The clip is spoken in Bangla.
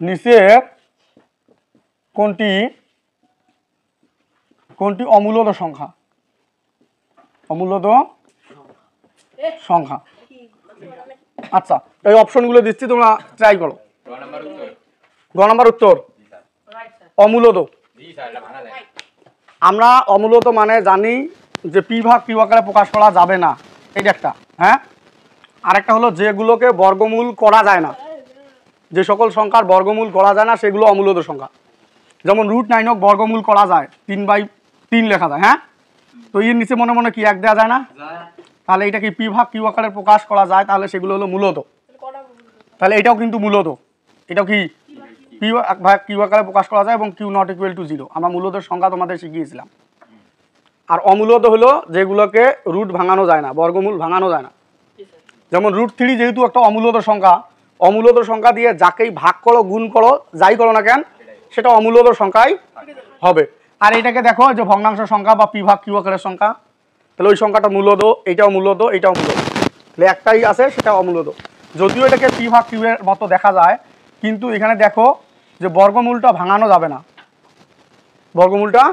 নিচের কোনটি কোনটি অমূলদ সংখ্যা? অমূলদ সংখ্যা। আচ্ছা, এই অপশনগুলো দিচ্ছি, তোমরা ট্রাই করো। গ নাম্বার উত্তর অমূলদ। আমরা অমূলদ মানে জানি যে পি ভাগ কিউ আকারে প্রকাশ করা যাবে না, এইটা একটা। হ্যাঁ, আরেকটা হলো যেগুলোকে বর্গমূল করা যায় না, যে সকল সংখ্যার বর্গমূল করা যায় না সেগুলো অমূলদ সংখ্যা। যেমন √9 বর্গমূল করা যায়, 3/3 লেখা যায়। হ্যাঁ, তো এর নিচে মনে মনে কি 1 দেওয়া যায় না? তাহলে এটা কি পি ভাগ কিউ আকারে প্রকাশ করা যায়, তাহলে সেগুলো হলো মূলদ। তাহলে এটাও কিন্তু মূলদ, এটাও কি পি ভাগ কিউ আকারে প্রকাশ করা যায় এবং কিউ নট ইকুয়াল টু 0। আমরা মূলদের সংখ্যা তোমাদের শিখিয়েছিলাম। আর অমূলদ হলো যেগুলোকে রুট ভাঙানো যায় না, বর্গমূল ভাঙানো যায় না। যেমন √3 যেহেতু একটা অমূলদ সংখ্যা, অমূলদ সংখ্যা দিয়ে যাকেই ভাগ করো, গুণ করো, যাই করো না কেন, সেটা অমূলদ সংখ্যাই হবে। আর এটাকে দেখো যে ভগ্নাংশ সংখ্যা বা পি ভাগ কিউ আকারের সংখ্যা, তাহলে ওই সংখ্যাটা মূলদ, এটাও মূলদ, এটাও মূলদ। তাহলে একটাই আছে, সেটা অমূলদ। যদিও এটাকে পি ভাগ কিউ এর মতো দেখা যায়, কিন্তু এখানে দেখো যে বর্গমূলটা ভাঙানো যাবে না, বর্গমূলটা